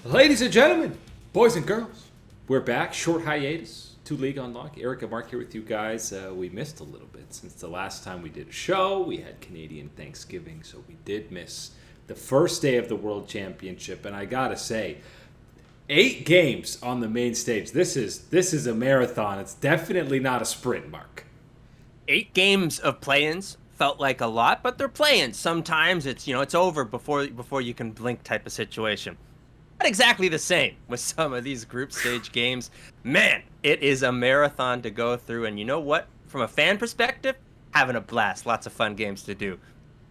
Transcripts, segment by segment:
Ladies and gentlemen, boys and girls, we're back. Short hiatus. 2 League Unlock. Eric and Mark here with you guys. We missed a little bit since the last time we did a show. We had Canadian Thanksgiving, so we did miss the first day of the World Championship. And I gotta say, 8 games on the main stage. This is a marathon. It's definitely not a sprint, Mark. 8 games of play-ins felt like a lot, but they're play-ins. Sometimes it's over before you can blink type of situation. Not exactly the same with some of these group stage games. Man, it is a marathon to go through, and you know what? From a fan perspective, having a blast. Lots of fun games to do.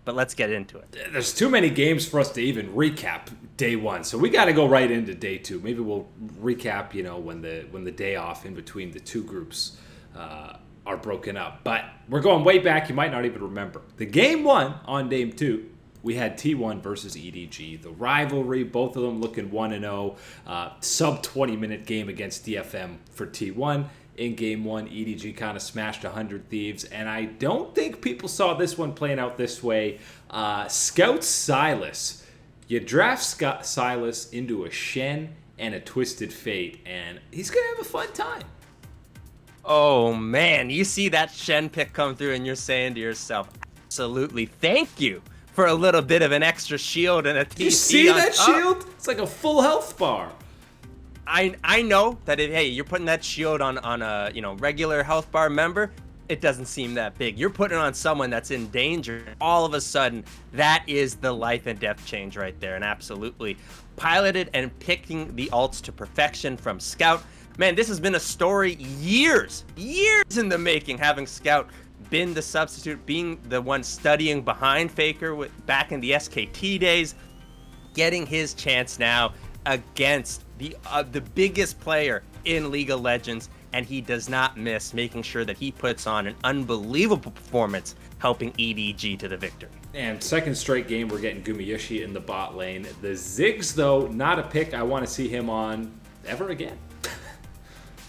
But let's get into it. There's too many games for us to even recap day 1, so we got to go right into day 2. Maybe we'll recap, when the day off in between the 2 groups are broken up. But we're going way back. You might not even remember. The game 1 on game 2. We had T1 versus EDG. The rivalry, both of them looking 1-0. Sub 20-minute game against DFM for T1. In game 1, EDG kind of smashed 100 Thieves. And I don't think people saw this one playing out this way. Scout Silas. You draft Scott Silas into a Shen and a Twisted Fate, and he's going to have a fun time. Oh, man. You see that Shen pick come through, and you're saying to yourself, absolutely, thank you for a little bit of an extra shield and a TP. You see that shield? It's like a full health bar. I know that you're putting that shield on a regular health bar member, it doesn't seem that big. You're putting it on someone that's in danger. All of a sudden, that is the life and death change right there. And absolutely piloted and picking the ults to perfection from Scout. Man, this has been a story years in the making, having Scout been the substitute, being the one studying behind Faker back in the SKT days, getting his chance now against the biggest player in League of Legends, and he does not miss, making sure that he puts on an unbelievable performance, helping EDG to the victory. And second straight game, we're getting Gumayushi in the bot lane. The Ziggs, though, not a pick I want to see him on ever again.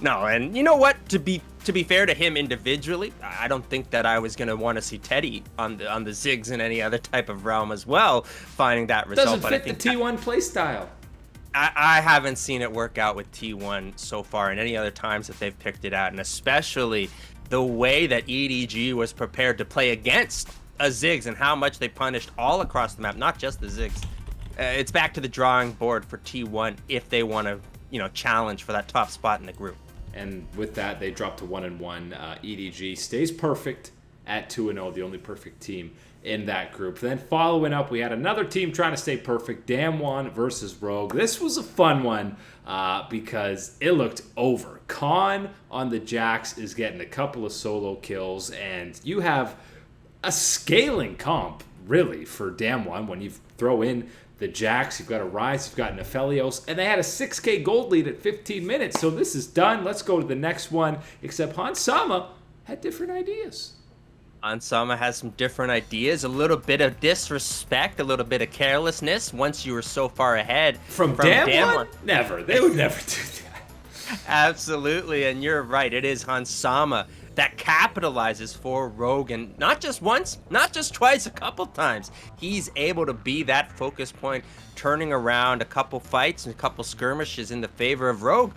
No, and you know what? To be fair to him individually, I don't think that I was going to want to see Teddy on the Ziggs in any other type of realm as well, finding that result. Doesn't but fit I think the T1 playstyle. I haven't seen it work out with T1 so far in any other times that they've picked it out, and especially the way that EDG was prepared to play against a Ziggs and how much they punished all across the map, not just the Ziggs. It's back to the drawing board for T1 if they want to, challenge for that top spot in the group. And with that, they drop to 1-1. EDG stays perfect at 2-0, the only perfect team in that group. Then following up, we had another team trying to stay perfect, Damwon versus Rogue. This was a fun one because it looked over. Khan on the Jax is getting a couple of solo kills, and you have a scaling comp, really, for Damwon when you throw in the Jax, you've got a Rise, you've got an Aphelios, and they had a 6k gold lead at 15 minutes. So this is done. Let's go to the next one. Except Hansama had different ideas. Hansama has some different ideas, a little bit of disrespect, a little bit of carelessness once you were so far ahead. From Damwon? Never. They would never do that. Absolutely, and you're right. It is Hansama that capitalizes for Rogue, and not just once, not just twice, a couple times. He's able to be that focus point, turning around a couple fights and a couple skirmishes in the favor of Rogue.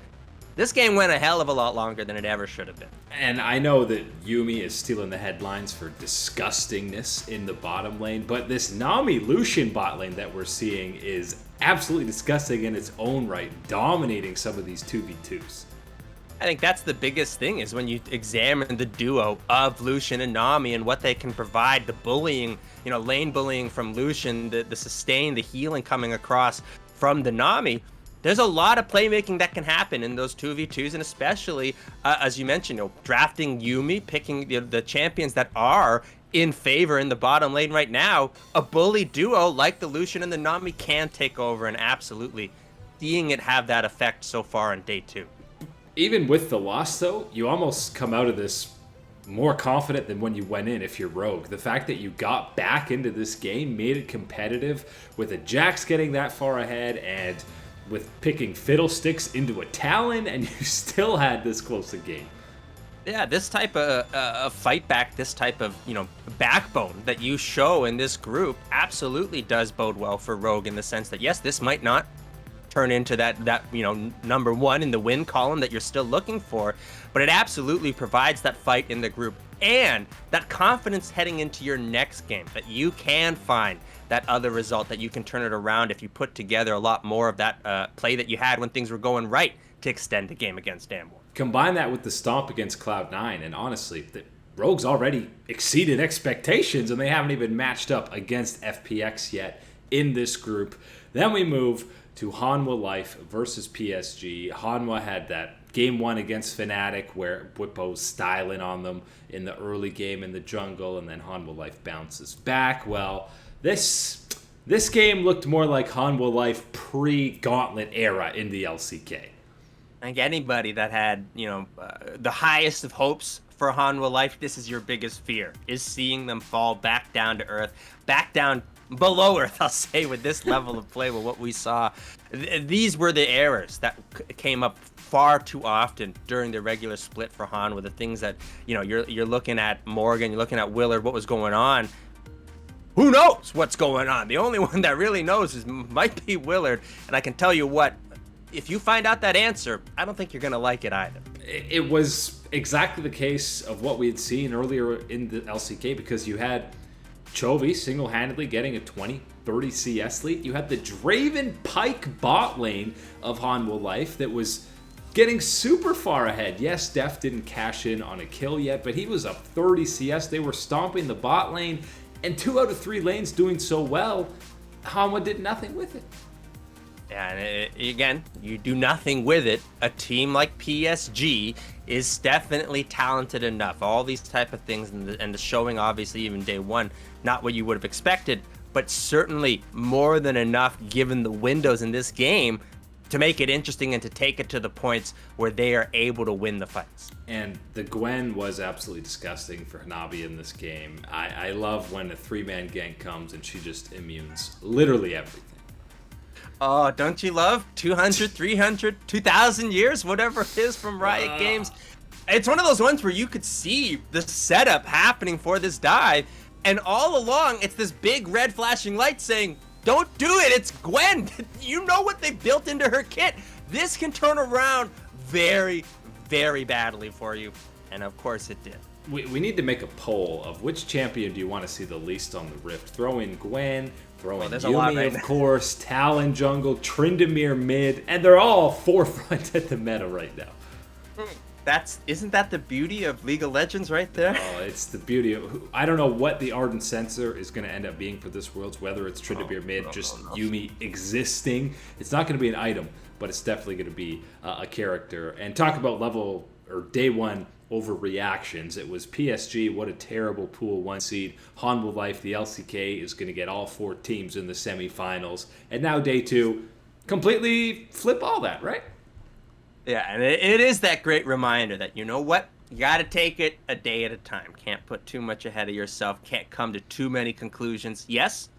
This game went a hell of a lot longer than it ever should have been. And I know that Yuumi is stealing the headlines for disgustingness in the bottom lane, but this Nami Lucian bot lane that we're seeing is absolutely disgusting in its own right, dominating some of these 2v2s. I think that's the biggest thing, is when you examine the duo of Lucian and Nami and what they can provide, the bullying, lane bullying from Lucian, the sustain, the healing coming across from the Nami. There's a lot of playmaking that can happen in those 2v2s, and especially, as you mentioned, drafting Yuumi, picking the champions that are in favor in the bottom lane right now. A bully duo like the Lucian and the Nami can take over, and absolutely seeing it have that effect so far on day 2. Even with the loss, though, you almost come out of this more confident than when you went in if you're Rogue. The fact that you got back into this game made it competitive, with a Jax getting that far ahead and with picking Fiddlesticks into a Talon, and you still had this close a game. Yeah, this type of fight back, this type of, backbone that you show in this group absolutely does bode well for Rogue, in the sense that, yes, this might not turn into that number one in the win column that you're still looking for. But it absolutely provides that fight in the group and that confidence heading into your next game, that you can find that other result, that you can turn it around if you put together a lot more of that play that you had when things were going right to extend the game against Danmore. Combine that with the stomp against Cloud9, and honestly, the Rogues already exceeded expectations, and they haven't even matched up against FPX yet in this group. Then we move to Hanwha Life versus PSG. Hanwha had that game one against Fnatic where Bwipo was styling on them in the early game in the jungle, and then Hanwha Life bounces back. Well, this game looked more like Hanwha Life pre-Gauntlet era in the LCK. I think anybody that had, the highest of hopes for Hanwha Life, this is your biggest fear, is seeing them fall back down to earth, back down below earth, I'll say, with this level of play, with what we saw. These were the errors that came up far too often during the regular split for Hanwha. The things that, you're looking at Morgan, you're looking at Willard, what was going on. Who knows what's going on? The only one that really knows might be Willard. And I can tell you what, if you find out that answer, I don't think you're going to like it either. It was exactly the case of what we had seen earlier in the LCK, because you had Chovy single-handedly getting a 20-30 CS lead. You had the Draven Pike bot lane of Hanwha Life that was getting super far ahead. Yes, Def didn't cash in on a kill yet, but he was up 30 CS. They were stomping the bot lane, and 2 out of 3 lanes doing so well, Hanwha did nothing with it. Yeah, and again, you do nothing with it. A team like PSG is definitely talented enough. All these type of things, and the showing, obviously, even day one, not what you would have expected, but certainly more than enough given the windows in this game to make it interesting and to take it to the points where they are able to win the fights. And the Gwen was absolutely disgusting for Hanabi in this game. I love when a 3-man gank comes and she just immunes literally everything. Oh, don't you love 200, 300, 2,000 years, whatever it is from Riot Games? It's one of those ones where you could see the setup happening for this dive, and all along, it's this big red flashing light saying, don't do it, it's Gwen. You know what they built into her kit. This can turn around very, very badly for you, and of course it did. We need to make a poll of which champion do you want to see the least on the Rift. Throw in Gwen, throw in Yumi, of course, Talon jungle, Tryndamere mid, and they're all forefront at the meta right now. Isn't that the beauty of League of Legends right there? Oh, it's the beauty of... I don't know what the Ardent Sensor is going to end up being for this Worlds, whether it's Tryndamere mid, Yumi existing. It's not going to be an item, but it's definitely going to be a character. And talk about level, or day one, overreactions. It was PSG, what a terrible pool 1 seed. Hanwha Life, the LCK, is going to get all 4 teams in the semifinals. And now day 2, completely flip all that, right? Yeah, and it is that great reminder that, you know what? You got to take it a day at a time. Can't put too much ahead of yourself. Can't come to too many conclusions. Yes,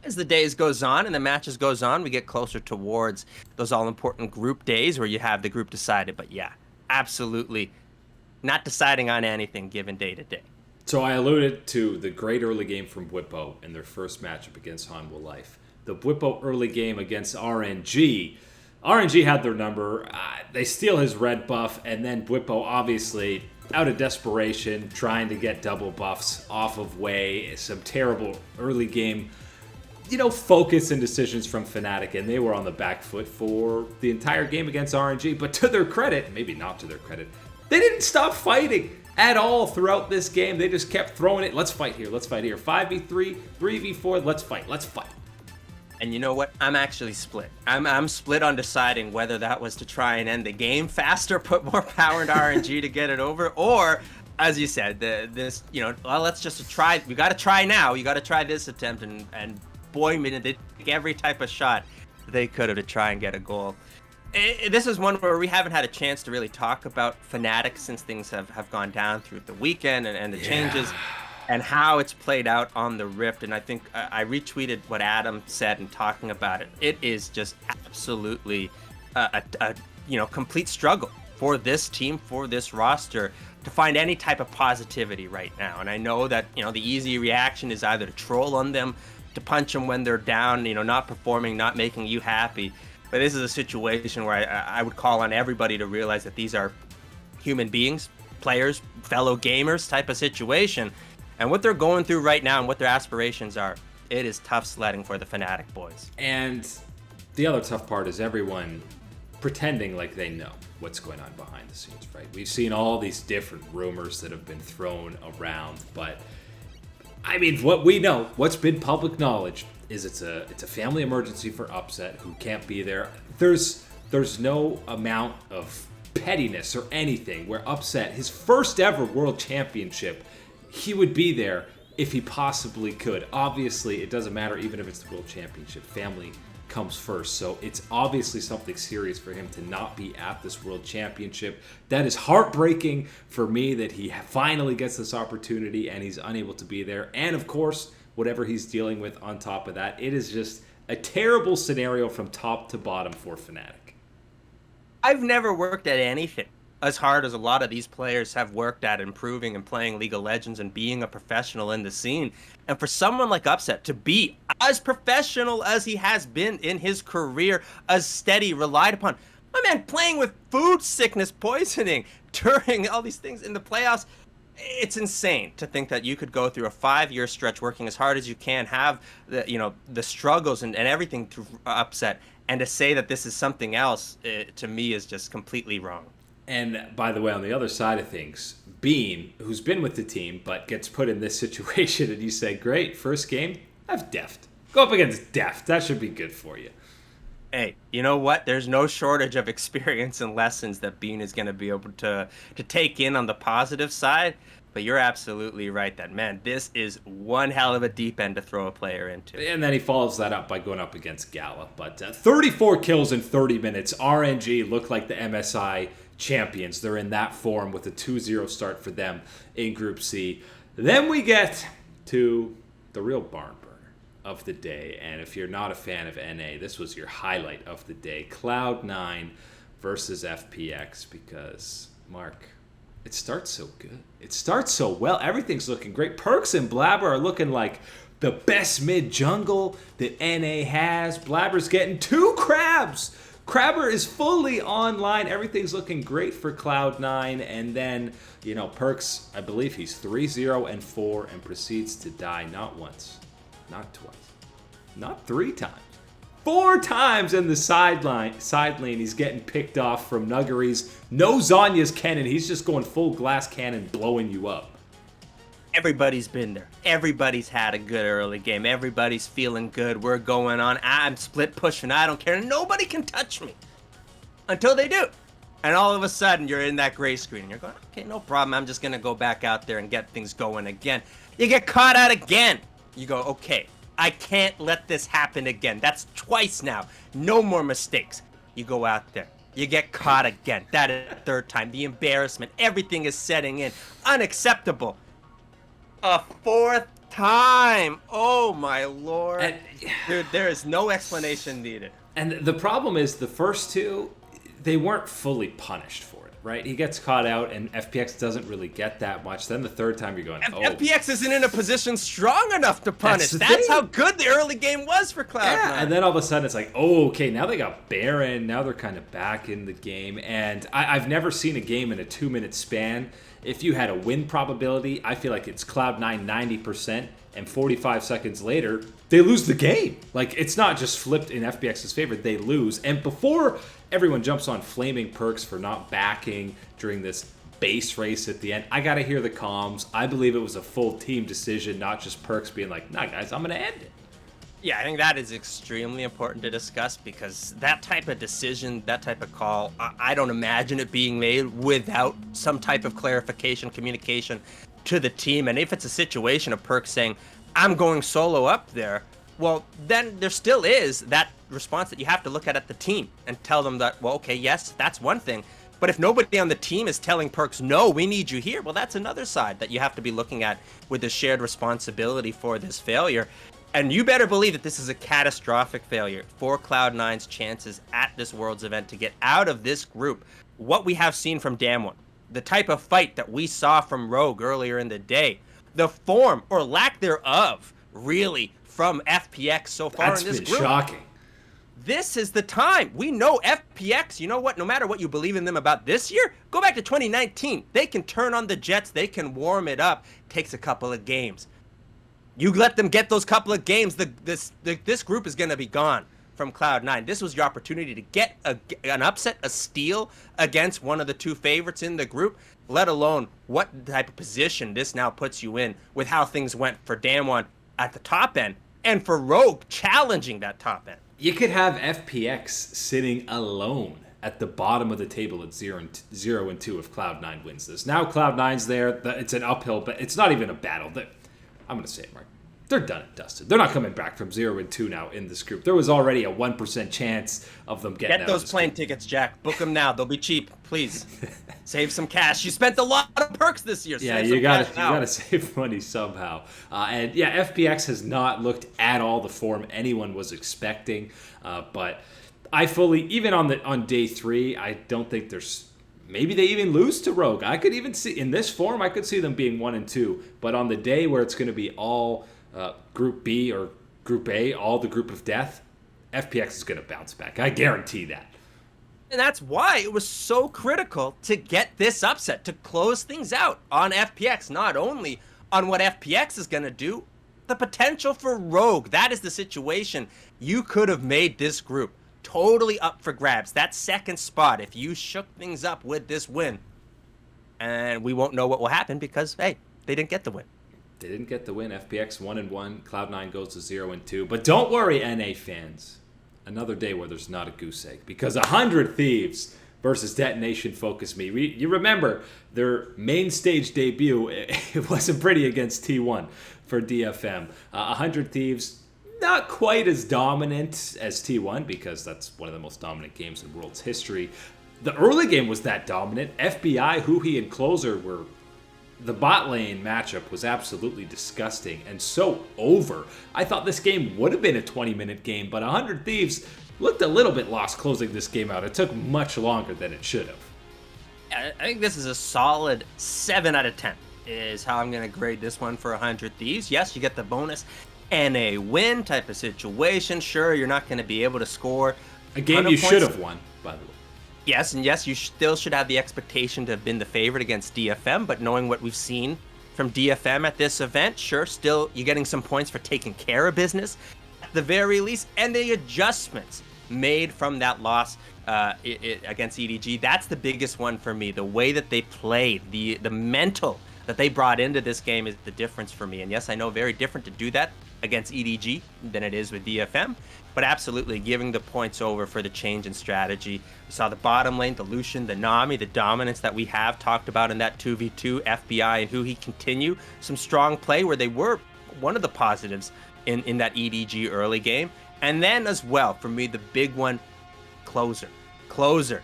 as the days goes on and the matches goes on, we get closer towards those all-important group days where you have the group decided. But yeah, absolutely not deciding on anything given day to day. So I alluded to the great early game from Bwipo in their first matchup against Hanwha Life. The Bwipo early game against RNG. RNG had their number. They steal his red buff, and then Bwipo, obviously, out of desperation, trying to get double buffs off of Wei. Some terrible early game, focus and decisions from Fnatic, and they were on the back foot for the entire game against RNG. But to their credit, maybe not to their credit, they didn't stop fighting at all throughout this game. They just kept throwing it. Let's fight here. Let's fight here. 5v3, 3v4. Let's fight. Let's fight. And you know what? I'm actually split. I'm split on deciding whether that was to try and end the game faster, put more power into RNG to get it over, or, as you said, let's just try. We got to try now. You got to try this attempt, and boy, they take every type of shot they could have to try and get a goal. This is one where we haven't had a chance to really talk about Fnatic since things have gone down through the weekend and the changes and how it's played out on the Rift. And I think I retweeted what Adam said and talking about it. It is just absolutely a complete struggle for this team, for this roster, to find any type of positivity right now. And I know that, the easy reaction is either to troll on them, to punch them when they're down, not performing, not making you happy. But this is a situation where I would call on everybody to realize that these are human beings, players, fellow gamers type of situation. And what they're going through right now and what their aspirations are, it is tough sledding for the Fnatic boys. And the other tough part is everyone pretending like they know what's going on behind the scenes, right? We've seen all these different rumors that have been thrown around, but I mean, what we know, what's been public knowledge, is it's a family emergency for Upset, who can't be there. There's no amount of pettiness or anything where Upset, his first ever world championship, he would be there if he possibly could. Obviously, it doesn't matter even if it's the world championship. Family comes first. So it's obviously something serious for him to not be at this world championship. That is heartbreaking for me that he finally gets this opportunity and he's unable to be there. And of course, whatever he's dealing with on top of that, it is just a terrible scenario from top to bottom for Fnatic. I've never worked at anything as hard as a lot of these players have worked at improving and playing League of Legends and being a professional in the scene. And for someone like Upset to be as professional as he has been in his career, as steady, relied upon, my man playing with food sickness poisoning during all these things in the playoffs, it's insane to think that you could go through a 5-year stretch working as hard as you can, have the struggles and everything to Upset, and to say that this is something else, to me, is just completely wrong. And by the way, on the other side of things, Bean, who's been with the team but gets put in this situation, and you say, great, first game, have Deft. Go up against Deft. That should be good for you. Hey, you know what? There's no shortage of experience and lessons that Bean is going to be able to take in on the positive side. But you're absolutely right that, man, this is one hell of a deep end to throw a player into. And then he follows that up by going up against Gala. But 34 kills in 30 minutes. RNG look like the MSI champions. They're in that form with a 2-0 start for them in Group C. Then we get to the real barn burner of the day. And if you're not a fan of NA, this was your highlight of the day. Cloud9 versus FPX, because, Mark, it starts so good. It starts so well. Everything's looking great. Perks and Blabber are looking like the best mid jungle that NA has. Blabber's getting 2 crabs. Crabber is fully online. Everything's looking great for Cloud9. And then, Perks, I believe he's 3-0-4 and proceeds to die not once, not twice, not 3 times. 4 times in the side lane, he's getting picked off from Nuggeries. No Zonya's cannon. He's just going full glass cannon, blowing you up. Everybody's been there. Everybody's had a good early game. Everybody's feeling good. We're going on. I'm split pushing. I don't care. Nobody can touch me until they do. And all of a sudden, you're in that gray screen. And you're going, okay, no problem. I'm just going to go back out there and get things going again. You get caught out again. You go, okay, I can't let this happen again. That's twice now. No more mistakes. You go out there. You get caught again. That is the 3rd time. The embarrassment. Everything is setting in. Unacceptable. A 4th time. Oh, my Lord. Dude, there is no explanation needed. And the problem is the first 2, they weren't fully punished for it, right? He gets caught out, and FPX doesn't really get that much. Then the 3rd time, you're going, oh. FPX isn't in a position strong enough to punish. That's how good the early game was for Cloud9. Yeah, and then all of a sudden, it's like, oh, okay, now they got Baron. Now they're kind of back in the game. And I've never seen a game in a 2-minute span. If you had a win probability, I feel like it's Cloud9 90%, and 45 seconds later, they lose the game. Like, it's not just flipped in FPX's favor, they lose. And before everyone jumps on flaming Perks for not backing during this base race at the end, I gotta hear the comms. I believe it was a full team decision, not just Perks being like, nah, guys, I'm gonna end it. Yeah, I think that is extremely important to discuss, because that type of decision, that type of call, I don't imagine it being made without some type of clarification, communication to the team. And if it's a situation of Perks saying, I'm going solo up there, well, then there still is that response that you have to look at the team and tell them that, well, okay, yes, that's one thing. But if nobody on the team is telling Perks, no, we need you here, well, that's another side that you have to be looking at with the shared responsibility for this failure. And you better believe that this is a catastrophic failure for Cloud9's chances at this Worlds event to get out of this group. What we have seen from Damwon, the type of fight that we saw from Rogue earlier in the day, the form or lack thereof, really, from FPX so far in this group. That's been shocking. This is the time. We know FPX, you know what? No matter what you believe in them about this year, go back to 2019. They can turn on the jets. They can warm it up. Takes a couple of games. You let them get those couple of games, this group is going to be gone from Cloud9. This was your opportunity to get an upset, a steal against one of the two favorites in the group, let alone what type of position this now puts you in with how things went for Damwon at the top end and for Rogue challenging that top end. You could have FPX sitting alone at the bottom of the table at 0-2 if Cloud9 wins this. Now Cloud9's there. It's an uphill, but it's not even a battle. I'm going to say it, Mark. They're done and dusted. They're not coming back from 0-2 now in this group. There was already a 1% chance of them getting out. Get those plane tickets, Jack. Book them now. They'll be cheap. Please. Save some cash. You spent a lot of perks this year. Yeah, you gotta save money somehow. And yeah, FPX has not looked at all the form anyone was expecting. But I fully, even on day 3, I don't think there's. Maybe they even lose to Rogue. I could even see in this form, I could see them being 1-2. But on the day where it's going to be all Group B or Group A, all the group of death, FPX is going to bounce back. I guarantee that. And that's why it was so critical to get this upset, to close things out on FPX, not only on what FPX is going to do, the potential for Rogue. That is the situation. You could have made this group totally up for grabs. That second spot, if you shook things up with this win, and we won't know what will happen because, hey, they didn't get the win. They didn't get the win. FPX 1-1. Cloud9 goes to 0-2. But don't worry, NA fans. Another day where there's not a goose egg. Because 100 Thieves versus Detonation Focus Me. You remember their main stage debut. It wasn't pretty against T1 for DFM. 100 Thieves, not quite as dominant as T1 because that's one of the most dominant games in the world's history. The early game was that dominant. FBI, Huhi, and Closer were... The bot lane matchup was absolutely disgusting and so over. I thought this game would have been a 20-minute game, but 100 Thieves looked a little bit lost closing this game out. It took much longer than it should have. I think this is a solid 7 out of 10 is how I'm going to grade this one for 100 Thieves. Yes, you get the bonus and a win type of situation. Sure, you're not going to be able to score a game you should have won, by the way. Yes, and yes, you still should have the expectation to have been the favorite against DFM, but knowing what we've seen from DFM at this event, sure, still you're getting some points for taking care of business at the very least, and the adjustments made from that loss against EDG, that's the biggest one for me. The way that they played, the mental that they brought into this game is the difference for me. And yes, I know very different to do that against EDG than it is with DFM, but absolutely giving the points over for the change in strategy. We saw the bottom lane, the Lucian, the Nami, the dominance that we have talked about in that 2v2, FBI and Huhi continue some strong play where they were one of the positives in that EDG early game. And then as well, for me, the big one, Closer.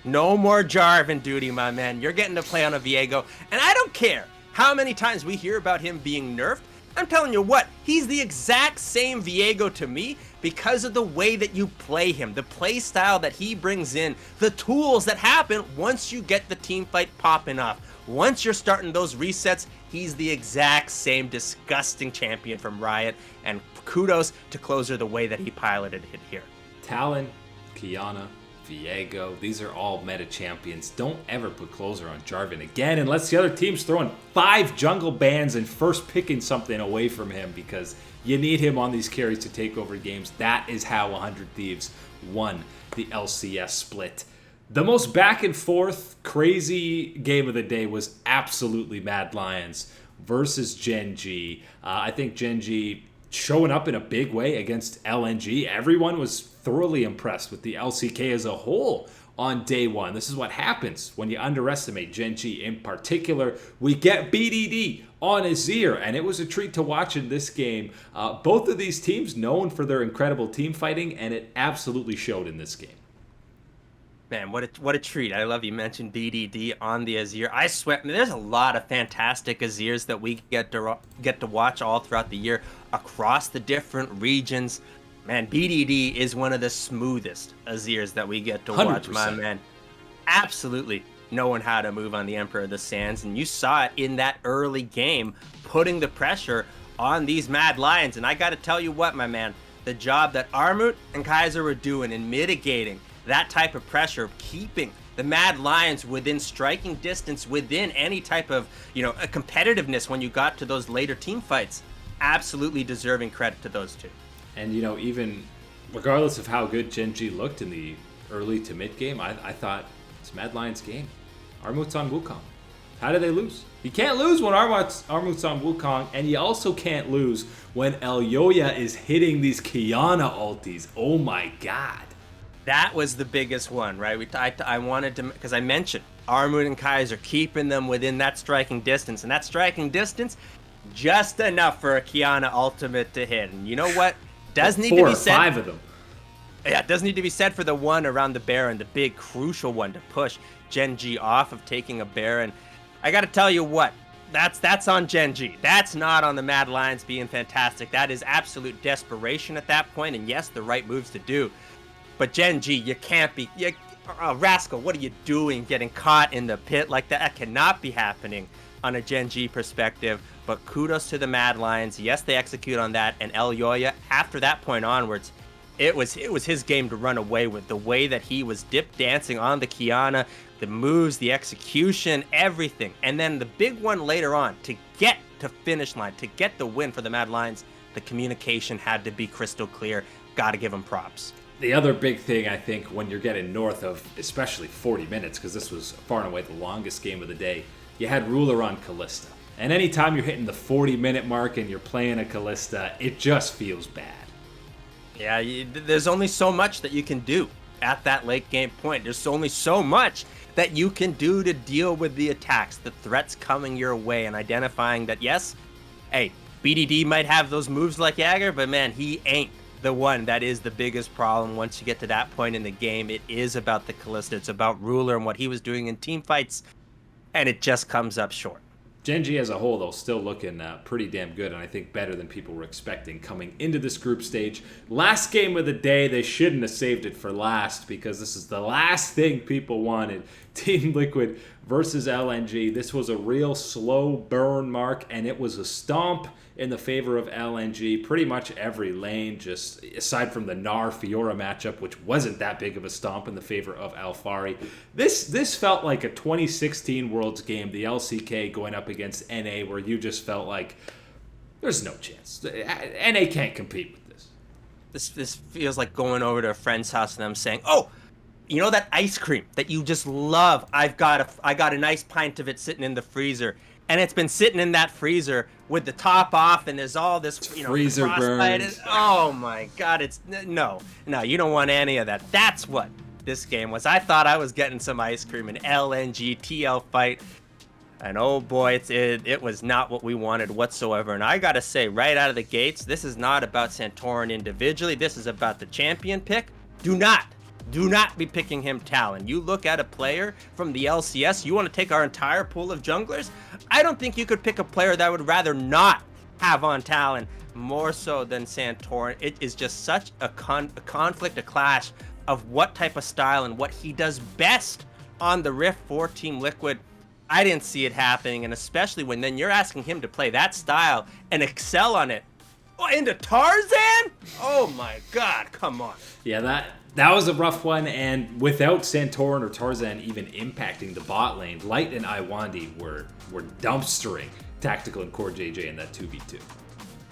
No more Jarvan duty, my man. You're getting to play on a Viego, and I don't care how many times we hear about him being nerfed. I'm telling you what, he's the exact same Viego to me because of the way that you play him, the play style that he brings in, the tools that happen once you get the team fight popping off. Once you're starting those resets, he's the exact same disgusting champion from Riot, and kudos to Closer the way that he piloted it here. Talon, Kiana, Viego, these are all meta champions. Don't ever put Closer on Jarvan again unless the other team's throwing 5 jungle bans and first picking something away from him, because you need him on these carries to take over games. That is how 100 Thieves won the LCS split. The most back and forth crazy game of the day was absolutely Mad Lions versus Gen G. I think Gen G showing up in a big way against LNG. Everyone was thoroughly impressed with the LCK as a whole on day one. This is what happens when you underestimate Gen G in particular. We get BDD on Azir, and it was a treat to watch in this game. Both of these teams known for their incredible team fighting, and it absolutely showed in this game. Man, what a treat. I love you mentioned BDD on the Azir. I swear, there's a lot of fantastic Azirs that we get to watch all throughout the year across the different regions. Man, BDD is one of the smoothest Azirs that we get to watch, 100%. my man. Absolutely knowing how to move on the Emperor of the Sands, and you saw it in that early game, putting the pressure on these Mad Lions. And I got to tell you what, my man, the job that Armut and Kaiser were doing in mitigating that type of pressure, keeping the Mad Lions within striking distance, within any type of, a competitiveness when you got to those later team fights. Absolutely deserving credit to those two. And, even regardless of how good Gen G looked in the early to mid game, I thought it's Mad Lions' game. Armut's on Wukong. How did they lose? You can't lose when Armut's on Wukong, and you also can't lose when Elyoya is hitting these Kiana ultis. Oh my god. That was the biggest one, right? I wanted to, because I mentioned Armut and Kaiser keeping them within that striking distance, and that striking distance just enough for a Kiana ultimate to hit. And you know what? Does need to be said. 4 or 5 of them. Yeah, it does need to be said for the one around the Baron, the big crucial one to push Gen G off of taking a Baron. I got to tell you what, that's on Gen G. That's not on the Mad Lions being fantastic. That is absolute desperation at that point, and yes, the right moves to do. But Gen G, you can't be... Rascal, what are you doing getting caught in the pit like that? That cannot be happening on a Gen G perspective. But kudos to the Mad Lions. Yes, they execute on that. And Elyoya, after that point onwards, it was his game to run away with. The way that he was dip dancing on the Kiana, the moves, the execution, everything. And then the big one later on, to get to finish line, to get the win for the Mad Lions, the communication had to be crystal clear. Got to give them props. The other big thing, I think, when you're getting north of especially 40 minutes, because this was far and away the longest game of the day, you had Ruler on Kalista. And anytime you're hitting the 40-minute mark and you're playing a Kalista, it just feels bad. Yeah, there's only so much that you can do at that late game point. There's only so much that you can do to deal with the attacks, the threats coming your way, and identifying that, yes, hey, BDD might have those moves like Jagger, but man, he ain't the one that is the biggest problem once you get to that point in the game. It is about the Kalista. It's about Ruler and what he was doing in team fights, and it just comes up short. Gen G as a whole, though, still looking pretty damn good, and I think better than people were expecting coming into this group stage. Last game of the day, they shouldn't have saved it for last, because this is the last thing people wanted. Team Liquid versus LNG. This was a real slow burn, Mark, and it was a stomp in the favor of LNG. Pretty much every lane, just aside from the Gnar Fiora matchup, which wasn't that big of a stomp in the favor of Alphari. This felt like a 2016 Worlds game, the LCK going up against NA, where you just felt like there's no chance. NA can't compete with this. This feels like going over to a friend's house and them saying, "Oh, you know that ice cream that you just love? I got a nice pint of it sitting in the freezer." And it's been sitting in that freezer with the top off, and there's all this, freezer burns. Oh my God! No, you don't want any of that. That's what this game was. I thought I was getting some ice cream, an LNG TL fight, and oh boy, it was not what we wanted whatsoever. And I gotta say, right out of the gates, this is not about Santorin individually. This is about the champion pick. Do not be picking him Talon. You look at a player from the LCS, you want to take our entire pool of junglers? I don't think you could pick a player that would rather not have on Talon more so than Santorin. It is just such a conflict, a clash of what type of style and what he does best on the Rift for Team Liquid. I didn't see it happening, and especially when then you're asking him to play that style and excel on it. Oh, into Tarzan? Oh my God, come on. Yeah, that was a rough one, and without Santorin or Tarzan even impacting the bot lane, Light and Iwandi were dumpstering Tactical and Core JJ in that 2v2.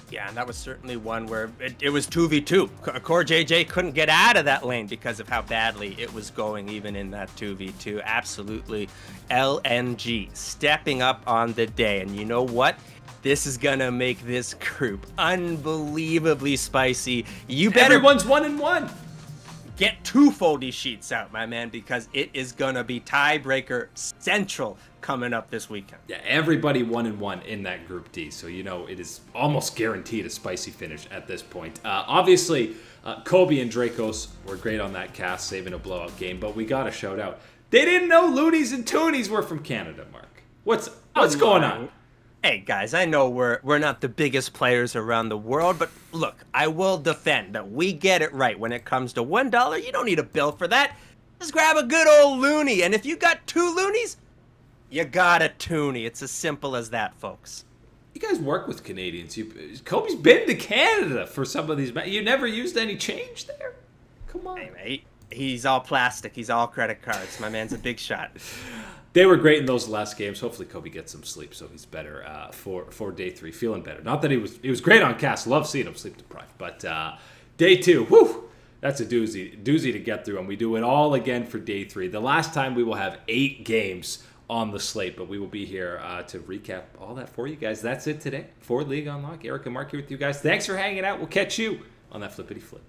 Yeah, and that was certainly one where it was 2v2. Core JJ couldn't get out of that lane because of how badly it was going even in that 2v2. Absolutely. LNG stepping up on the day, and you know what? This is gonna make this group unbelievably spicy. Everyone's 1-1. Get 2 foldy sheets out, my man, because it is gonna be tiebreaker central coming up this weekend. Yeah, everybody 1-1 in that Group D, so it is almost guaranteed a spicy finish at this point. Obviously, Kobe and Dracos were great on that cast, saving a blowout game, but we got to shout out. They didn't know Loonies and Toonies were from Canada, Mark. What's going on? Hey guys, I know we're not the biggest players around the world, but look, I will defend that we get it right when it comes to $1. You don't need a bill for that. Just grab a good old loonie, and if you got 2 loonies, you got a toonie. It's as simple as that, folks. You guys work with Canadians. Kobe's been to Canada for some of these. You never used any change there? Come on. Hey, mate. He's all plastic. He's all credit cards. My man's a big shot. They were great in those last games. Hopefully Kobe gets some sleep so he's better for day 3. Feeling better. Not that he was great on cast. Love seeing him sleep deprived. But day 2, whew, that's a doozy to get through. And we do it all again for day 3. The last time we will have 8 games on the slate, but we will be here to recap all that for you guys. That's it today for League Unlock. Eric and Mark here with you guys. Thanks for hanging out. We'll catch you on that flippity flip.